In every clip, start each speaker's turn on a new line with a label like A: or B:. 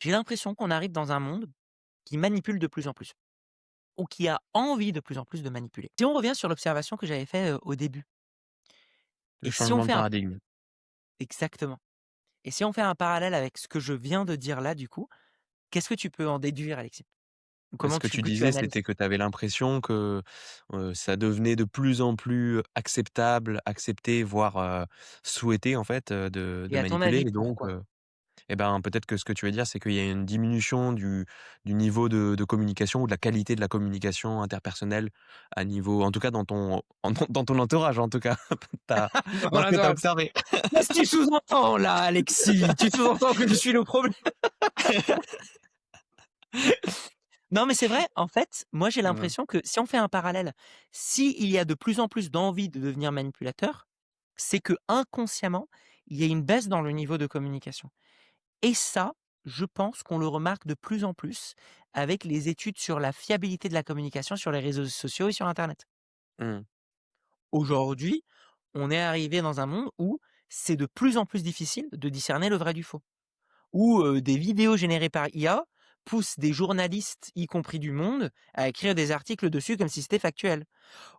A: J'ai l'impression qu'on arrive dans un monde qui manipule de plus en plus ou qui a envie de plus en plus de manipuler. Si on revient sur l'observation que j'avais fait, au début
B: Le
A: et si on
B: changement de
A: fait un
B: paradigme.
A: exactement et si on fait un parallèle avec ce que je viens de dire là, du coup, qu'est-ce que tu peux en déduire, Alexis? Ou
B: Ce
A: comment
B: que tu
A: que tu
B: disais,
A: analyses?
B: c'était que tu avais l'impression que, ça devenait de plus en plus acceptable, accepté, voire, souhaité en fait, de
A: Et à ton
B: manipuler
A: avis,
B: et donc,
A: pourquoi?
B: et ben, peut-être que ce que tu veux dire, c'est qu'il y a une diminution du niveau de communication ou de la qualité de la communication interpersonnelle à niveau en tout cas dans ton dans ton entourage en tout cas, tu dans ce que tu as observé.
A: Qu'est-ce que tu sous-entends là, Alexis? Tu sous-entends que je suis le problème? Non, mais c'est vrai, en fait, moi j'ai
B: Mmh.
A: l'impression que si on fait un parallèle, s'il y a de plus en plus d'envie de devenir manipulateur, c'est que inconsciemment, il y a une baisse dans le niveau de communication. Et ça, je pense qu'on le remarque de plus en plus avec les études sur la fiabilité de la communication sur les réseaux sociaux et sur internet.
B: Mmh.
A: Aujourd'hui, on est arrivé dans un monde où c'est de plus en plus difficile de discerner le vrai du faux. Où, des vidéos générées par IA poussent des journalistes, y compris du Monde, à écrire des articles dessus comme si c'était factuel.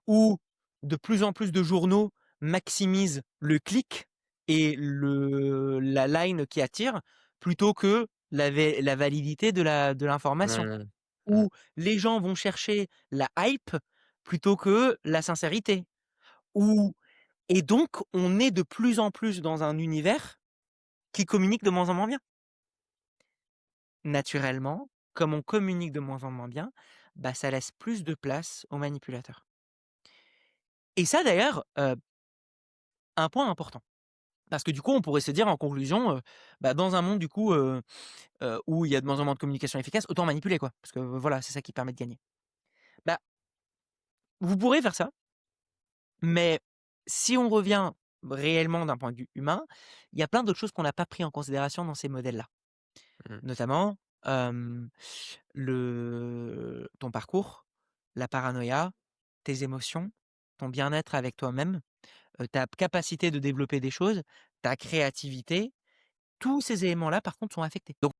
A: Où de plus en plus de journaux maximisent le clic et la line qui attire, plutôt que la validité de l'information.
B: Mmh. Mmh.
A: Où les gens vont chercher la hype plutôt que la sincérité. Où et donc on est de plus en plus dans un univers qui communique de moins en moins bien. Naturellement, comme on communique de moins en moins bien, bah, ça laisse plus de place aux manipulateurs. Et ça d'ailleurs, un point important. Parce que du coup, on pourrait se dire en conclusion, bah, dans un monde du coup, où il y a de moins en moins de communication efficace, autant manipuler quoi. Parce que, voilà, c'est ça qui permet de gagner. Bah, vous pourrez faire ça, mais si on revient réellement d'un point de vue humain, il y a plein d'autres choses qu'on n'a pas pris en considération dans ces modèles-là.
B: Mmh.
A: Notamment, le ton parcours, la paranoïa, tes émotions, ton bien-être avec toi-même, ta capacité de développer des choses, ta créativité, tous ces éléments-là par contre sont affectés. Donc